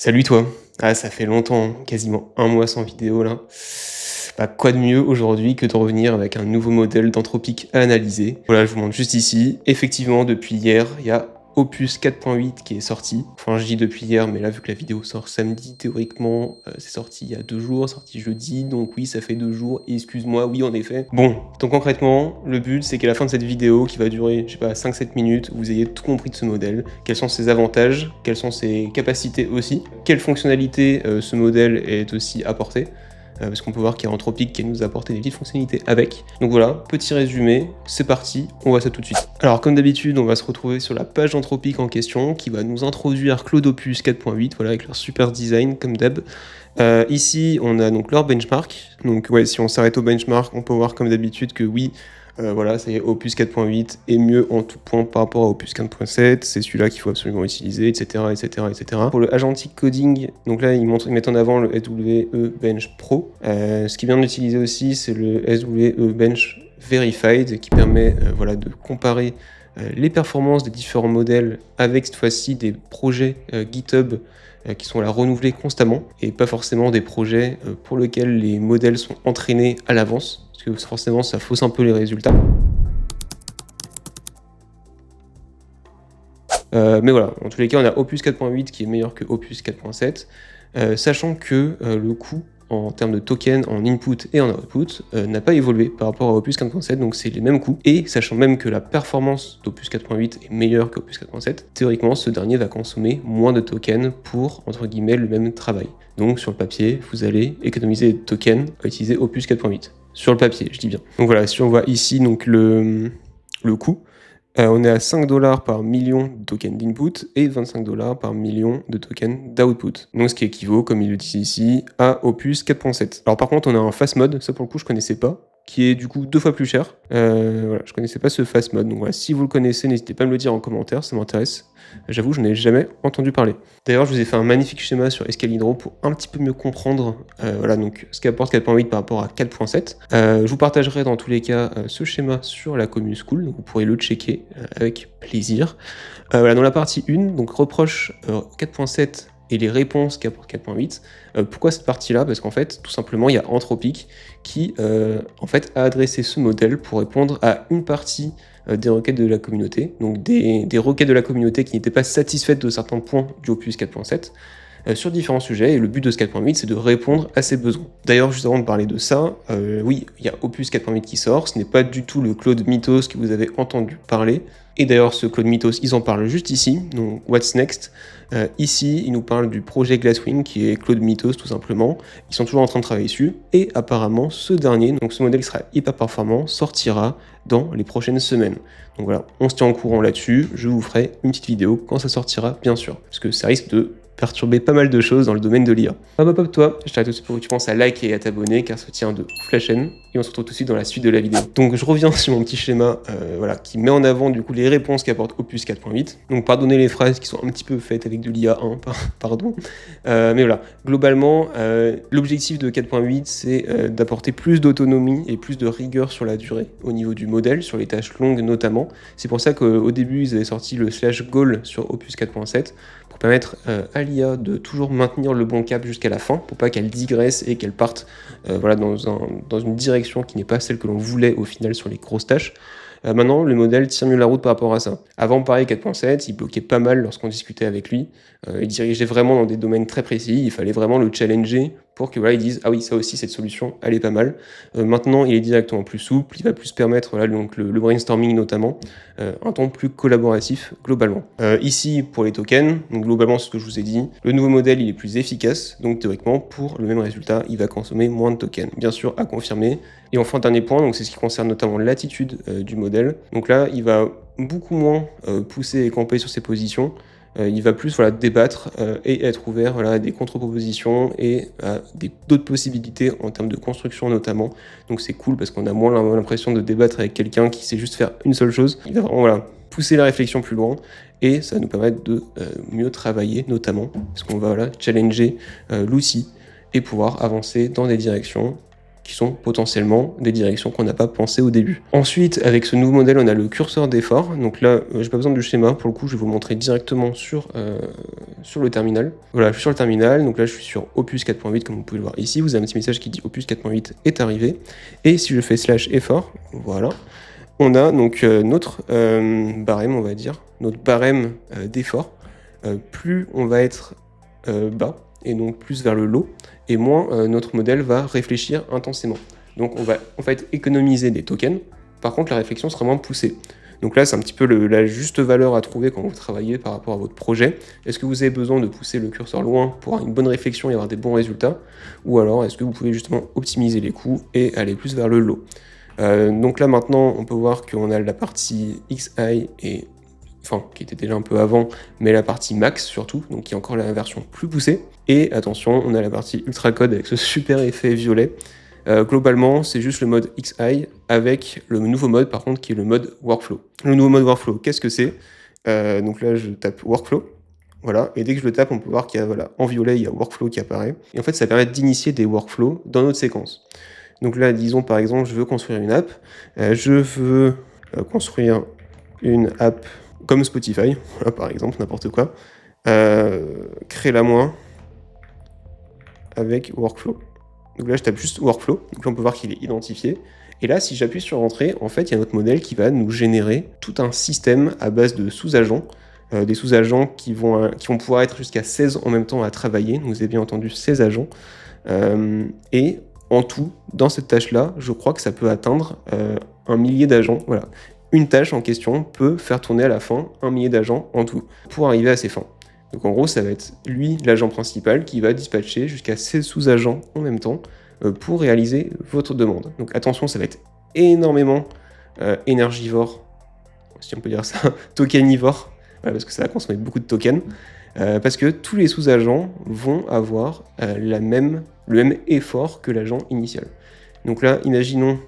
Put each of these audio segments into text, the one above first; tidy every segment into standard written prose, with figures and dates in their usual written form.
Salut toi! Ah ça fait longtemps, hein, quasiment un mois sans vidéo là. Bah, quoi de mieux aujourd'hui que de revenir avec un nouveau modèle d'Anthropic à analyser. Voilà, je vous montre juste ici. Effectivement, depuis hier, il y a Opus 4.8 qui est sorti. Enfin, je dis depuis hier, mais là, vu que la vidéo sort samedi, théoriquement, c'est sorti il y a 2 jours, sorti jeudi, donc oui, ça fait 2 jours, et excuse-moi, oui, en effet. Bon, donc concrètement, le but, c'est qu'à la fin de cette vidéo, qui va durer, je sais pas, 5-7 minutes, vous ayez tout compris de ce modèle, quels sont ses avantages, quelles sont ses capacités aussi, quelles fonctionnalités ce modèle est aussi apporté, parce qu'on peut voir qu'il y a Anthropic qui nous a apporté des petites fonctionnalités avec. Donc voilà, petit résumé, c'est parti, on voit ça tout de suite. Alors comme d'habitude, on va se retrouver sur la page d'Anthropic en question, qui va nous introduire Claude Opus 4.8, voilà, avec leur super design, comme d'hab. Ici, on a donc leur benchmark. Donc ouais, si on s'arrête au benchmark, on peut voir comme d'habitude que oui, voilà, ça y est, Opus 4.8 est mieux en tout point par rapport à Opus 4.7, c'est celui-là qu'il faut absolument utiliser, etc., etc., etc. Pour le agentic coding, donc là, ils mettent en avant le SWE Bench Pro. Ce qui est bien d'utiliser aussi, c'est le SWE Bench Verified, qui permet voilà, de comparer les performances des différents modèles avec cette fois-ci des projets GitHub qui sont là renouvelés constamment, et pas forcément des projets pour lesquels les modèles sont entraînés à l'avance, parce que forcément ça fausse un peu les résultats. Mais voilà, en tous les cas on a Opus 4.8 qui est meilleur que Opus 4.7, sachant que le coût en termes de tokens en input et en output n'a pas évolué par rapport à Opus 4.7, donc c'est les mêmes coûts, et sachant même que la performance d'Opus 4.8 est meilleure qu'Opus 4.7, théoriquement ce dernier va consommer moins de tokens pour, entre guillemets, le même travail. Donc sur le papier, vous allez économiser des tokens à utiliser Opus 4.8. Sur le papier, je dis bien. Donc voilà, si on voit ici donc le coût, on est à 5 $ par million de tokens d'input et 25 $ par million de tokens d'output. Donc ce qui équivaut, comme il le dit ici, à Opus 4.7. Alors par contre, on a un fast mode, ça pour le coup je connaissais pas, qui est du coup 2 fois plus cher. Voilà, je connaissais pas ce fast mode, donc voilà, si vous le connaissez, n'hésitez pas à me le dire en commentaire, ça m'intéresse. J'avoue, je n'en ai jamais entendu parler. D'ailleurs, je vous ai fait un magnifique schéma sur Escalibro pour un petit peu mieux comprendre voilà, donc, ce qu'apporte 4.8 par rapport à 4.7. Je vous partagerai dans tous les cas ce schéma sur la commune School, donc vous pourrez le checker avec plaisir. Voilà, dans la partie 1, donc reproche 4.7 et les réponses qu'apporte 4.8. Pourquoi cette partie-là? Parce qu'en fait, tout simplement, il y a Anthropic qui en fait, a adressé ce modèle pour répondre à une partie des requêtes de la communauté, donc des requêtes de la communauté qui n'étaient pas satisfaites de certains points du Opus 4.7, sur différents sujets, et le but de ce 4.8, c'est de répondre à ces besoins. D'ailleurs, juste avant de parler de ça, oui, il y a Opus 4.8 qui sort, ce n'est pas du tout le Claude Mythos que vous avez entendu parler, et d'ailleurs, ce Claude Mythos, ils en parlent juste ici, donc What's Next. Ici, ils nous parlent du projet Glasswing, qui est Claude Mythos tout simplement. Ils sont toujours en train de travailler dessus, et apparemment, ce dernier, donc ce modèle qui sera hyper performant, sortira dans les prochaines semaines. Donc voilà, on se tient au courant là-dessus, je vous ferai une petite vidéo quand ça sortira, bien sûr, parce que ça risque de perturber pas mal de choses dans le domaine de l'IA. Hop, toi, je t'arrête tout de suite pour que tu penses à liker et à t'abonner, car ça tient de ouf la chaîne, et on se retrouve tout de suite dans la suite de la vidéo. Donc je reviens sur mon petit schéma voilà, qui met en avant du coup les réponses qu'apporte Opus 4.8. Donc pardonnez les phrases qui sont un petit peu faites avec de l'IA 1, pardon. Mais voilà, globalement, l'objectif de 4.8, c'est d'apporter plus d'autonomie et plus de rigueur sur la durée, au niveau du modèle, sur les tâches longues notamment. C'est pour ça qu'au début, ils avaient sorti le /goal sur Opus 4.7, pour permettre à l'IA de toujours maintenir le bon cap jusqu'à la fin, pour pas qu'elle digresse et qu'elle parte voilà, dans une direction qui n'est pas celle que l'on voulait au final sur les grosses tâches. Maintenant, le modèle tient mieux la route par rapport à ça. Avant, pareil, 4.7, il bloquait pas mal lorsqu'on discutait avec lui. Il dirigeait vraiment dans des domaines très précis. Il fallait vraiment le challenger pour que voilà, ils disent « Ah oui, ça aussi, cette solution, elle est pas mal. » Maintenant, il est directement plus souple. Il va plus permettre voilà, donc le brainstorming notamment, un ton plus collaboratif globalement. Ici, pour les tokens, donc globalement, c'est ce que je vous ai dit, le nouveau modèle, il est plus efficace. Donc théoriquement, pour le même résultat, il va consommer moins de tokens. Bien sûr, à confirmer. Et enfin, dernier point, donc c'est ce qui concerne notamment l'attitude du modèle. Donc là, il va beaucoup moins pousser et camper sur ses positions. Il va plus voilà, débattre et être ouvert voilà, à des contre-propositions et à d'autres possibilités en termes de construction notamment. Donc c'est cool parce qu'on a moins l'impression de débattre avec quelqu'un qui sait juste faire une seule chose. Il va vraiment voilà, pousser la réflexion plus loin et ça va nous permettre de mieux travailler notamment parce qu'on va voilà, challenger l'outil et pouvoir avancer dans des directions qui sont potentiellement des directions qu'on n'a pas pensé au début. Ensuite, avec ce nouveau modèle, on a le curseur d'effort. Donc là, j'ai pas besoin du schéma, pour le coup, je vais vous le montrer directement sur le terminal. Voilà, je suis sur le terminal, donc là, je suis sur Opus 4.8, comme vous pouvez le voir ici. Vous avez un petit message qui dit Opus 4.8 est arrivé. Et si je fais /effort, voilà, on a donc notre barème, on va dire, notre barème d'effort. Plus on va être bas, et donc plus vers le low, et moins notre modèle va réfléchir intensément. Donc on va en fait économiser des tokens, par contre la réflexion sera moins poussée. Donc là c'est un petit peu la juste valeur à trouver quand vous travaillez par rapport à votre projet. Est-ce que vous avez besoin de pousser le curseur loin pour avoir une bonne réflexion et avoir des bons résultats, ou alors est-ce que vous pouvez justement optimiser les coûts et aller plus vers le low. Donc là maintenant on peut voir qu'on a la partie XI et qui était déjà un peu avant, mais la partie max surtout, donc qui est encore la version plus poussée. Et attention, on a la partie ultra code avec ce super effet violet. Globalement, c'est juste le mode XI avec le nouveau mode par contre qui est le mode workflow. Le nouveau mode workflow, qu'est-ce que c'est? Donc là, je tape workflow. Voilà, et dès que je le tape, on peut voir qu'il y a, voilà, en violet, il y a workflow qui apparaît. Et en fait, ça permet d'initier des workflows dans notre séquence. Donc là, disons par exemple, je veux construire une app. Je veux construire une app comme Spotify, voilà, par exemple, n'importe quoi. Créer-la moi avec workflow. Donc là, je tape juste workflow. Donc là, on peut voir qu'il est identifié. Et là, si j'appuie sur entrée, en fait, il y a notre modèle qui va nous générer tout un système à base de sous-agents. Des sous-agents qui vont pouvoir être jusqu'à 16 en même temps à travailler. Donc, vous avez bien entendu 16 agents. Et en tout, dans cette tâche-là, je crois que ça peut atteindre 1 millier d'agents. Voilà. Une tâche en question peut faire tourner à la fin 1 millier d'agents en tout pour arriver à ses fins. Donc en gros, ça va être lui, l'agent principal, qui va dispatcher jusqu'à 16 sous-agents en même temps pour réaliser votre demande. Donc attention, ça va être énormément énergivore, si on peut dire ça, tokenivore, parce que ça va consommer beaucoup de tokens, parce que tous les sous-agents vont avoir le même effort que l'agent initial. Donc là, imaginons,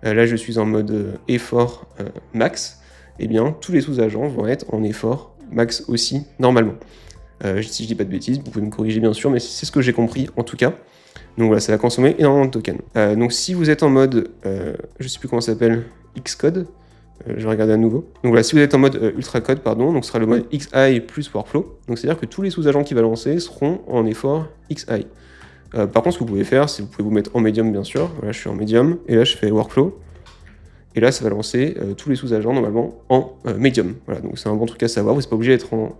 là je suis en mode effort max, et bien tous les sous-agents vont être en effort max aussi, normalement. Si je dis pas de bêtises, vous pouvez me corriger bien sûr, mais c'est ce que j'ai compris en tout cas. Donc voilà, ça va consommer énormément de tokens. Donc si vous êtes en mode, je sais plus comment ça s'appelle, Xcode, je vais regarder à nouveau. Donc voilà, si vous êtes en mode ultra code, pardon, donc ce sera le mode XI plus workflow. Donc c'est-à-dire que tous les sous-agents qui va lancer seront en effort XI. Par contre, ce que vous pouvez faire, c'est que vous pouvez vous mettre en medium bien sûr. Voilà, je suis en medium, et là je fais workflow. Et là, ça va lancer tous les sous-agents normalement en medium. Voilà, donc c'est un bon truc à savoir. Vous n'êtes pas obligé d'être en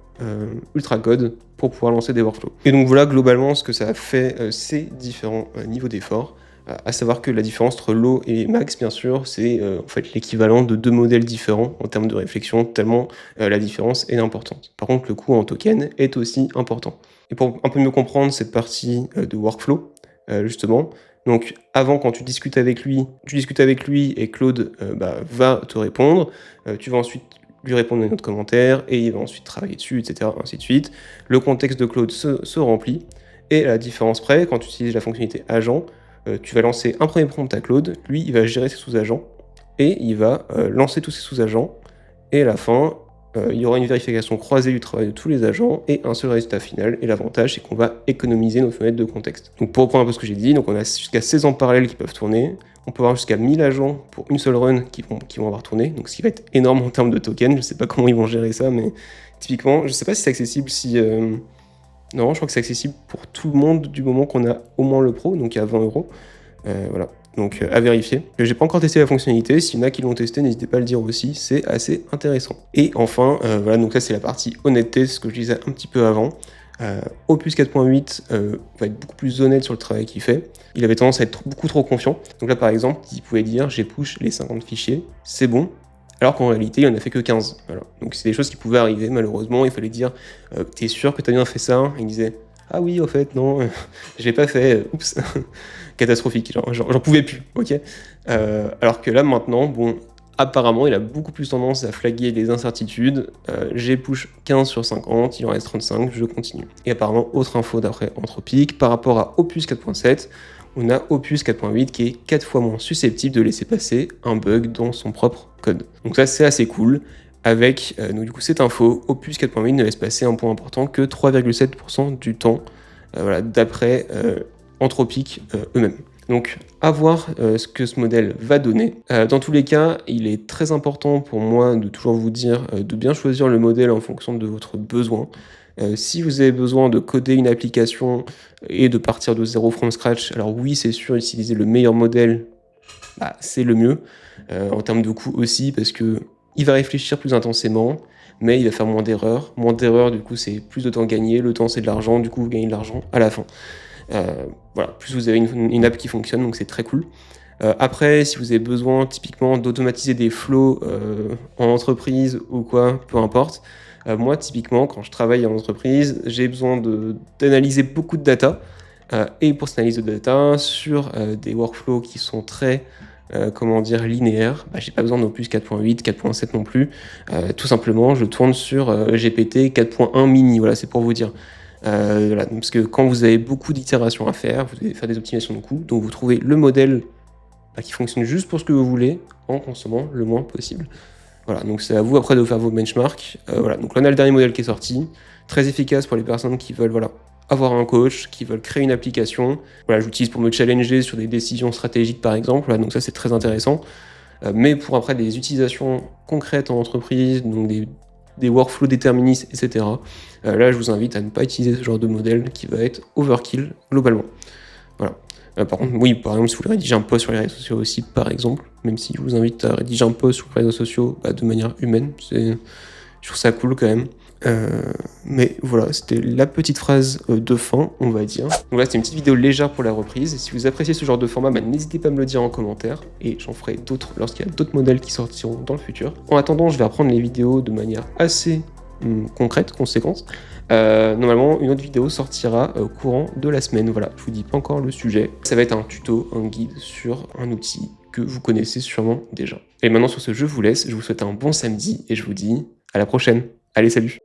ultra code pour pouvoir lancer des workflows. Et donc voilà globalement ce que ça fait ces différents niveaux d'effort. À savoir que la différence entre low et max, bien sûr, c'est en fait l'équivalent de deux modèles différents en termes de réflexion, tellement la différence est importante. Par contre, le coût en token est aussi important. Et pour un peu mieux comprendre cette partie de workflow, justement, donc avant, quand tu discutes avec lui et Claude va te répondre, tu vas ensuite lui répondre à notre commentaire et il va ensuite travailler dessus, etc. ainsi de suite. Le contexte de Claude se remplit et à la différence près, quand tu utilises la fonctionnalité agent, tu vas lancer un premier prompt à Claude, lui il va gérer ses sous-agents et il va lancer tous ses sous-agents et à la fin, il y aura une vérification croisée du travail de tous les agents et un seul résultat final. Et l'avantage, c'est qu'on va économiser nos fenêtres de contexte. Donc pour reprendre un peu ce que j'ai dit, donc on a jusqu'à 16 en parallèle qui peuvent tourner. On peut avoir jusqu'à 1000 agents pour une seule run qui vont avoir tourné. Donc ce qui va être énorme en termes de tokens. Je sais pas comment ils vont gérer ça, mais typiquement, je sais pas si c'est accessible Non, je crois que c'est accessible pour tout le monde du moment qu'on a au moins le pro, donc à 20 €. Voilà. Donc à vérifier. J'ai pas encore testé la fonctionnalité, s'il y en a qui l'ont testé, n'hésitez pas à le dire aussi, c'est assez intéressant. Et enfin, voilà, donc ça c'est la partie honnêteté, ce que je disais un petit peu avant. Opus 4.8 va être beaucoup plus honnête sur le travail qu'il fait. Il avait tendance à être beaucoup trop confiant. Donc là par exemple, il pouvait dire j'ai push les 50 fichiers, c'est bon. Alors qu'en réalité, il en a fait que 15. Voilà. Donc c'est des choses qui pouvaient arriver malheureusement, il fallait dire t'es sûr que t'as bien fait ça? Il disait ah oui, au fait, non, je l'ai pas fait, oups, catastrophique, j'en pouvais plus, ok. Alors que là, maintenant, bon, apparemment, il a beaucoup plus tendance à flaguer les incertitudes. J'ai push 15 sur 50, il en reste 35, je continue. Et apparemment, autre info d'après Anthropic, par rapport à Opus 4.7, on a Opus 4.8 qui est 4 fois moins susceptible de laisser passer un bug dans son propre code. Donc ça, c'est assez cool. Avec donc du coup cette info, Opus 4.8 ne laisse passer un point important que 3,7% du temps, voilà, d'après Anthropic eux-mêmes. Donc à voir ce que ce modèle va donner. Dans tous les cas, il est très important pour moi de toujours vous dire de bien choisir le modèle en fonction de votre besoin. Si vous avez besoin de coder une application et de partir de zéro from scratch, alors oui, c'est sûr, utiliser le meilleur modèle, bah, c'est le mieux. En termes de coût aussi, parce que il va réfléchir plus intensément, mais il va faire moins d'erreurs. Moins d'erreurs, du coup, c'est plus de temps gagné. Le temps, c'est de l'argent. Du coup, vous gagnez de l'argent à la fin. Voilà, plus vous avez une app qui fonctionne, donc c'est très cool. Après, si vous avez besoin typiquement d'automatiser des flows en entreprise ou quoi, peu importe. Moi, typiquement, quand je travaille en entreprise, j'ai besoin d'analyser beaucoup de data. Et pour cette analyse de data, sur des workflows qui sont très, comment dire, linéaires, bah, j'ai pas besoin d'Opus 4.8, 4.7 non plus. Tout simplement, je tourne sur GPT 4.1 mini, voilà, c'est pour vous dire. Voilà, parce que quand vous avez beaucoup d'itérations à faire, vous devez faire des optimisations de coûts, donc vous trouvez le modèle qui fonctionne juste pour ce que vous voulez, en consommant le moins possible. Voilà, donc c'est à vous après de faire vos benchmarks. Voilà, donc là on a le dernier modèle qui est sorti, très efficace pour les personnes qui veulent avoir un coach, qui veulent créer une application. Voilà, j'utilise pour me challenger sur des décisions stratégiques par exemple, voilà, donc ça c'est très intéressant. Mais pour après des utilisations concrètes en entreprise, donc des workflows déterministes, etc. Là, je vous invite à ne pas utiliser ce genre de modèle qui va être overkill globalement. Voilà. Par contre, oui, par exemple, si vous voulez rédiger un post sur les réseaux sociaux aussi, par exemple, même si je vous invite à rédiger un post sur les réseaux sociaux de manière humaine, je trouve ça cool quand même. Mais voilà, c'était la petite phrase de fin, on va dire. Donc là, c'était une petite vidéo légère pour la reprise. Et si vous appréciez ce genre de format, n'hésitez pas à me le dire en commentaire. Et j'en ferai d'autres lorsqu'il y a d'autres modèles qui sortiront dans le futur. En attendant, je vais reprendre les vidéos de manière assez concrète, conséquente. Normalement, une autre vidéo sortira au courant de la semaine. Voilà, je vous dis pas encore le sujet. Ça va être un tuto, un guide sur un outil que vous connaissez sûrement déjà. Et maintenant, sur ce, je vous laisse. Je vous souhaite un bon samedi et je vous dis à la prochaine. Allez, salut!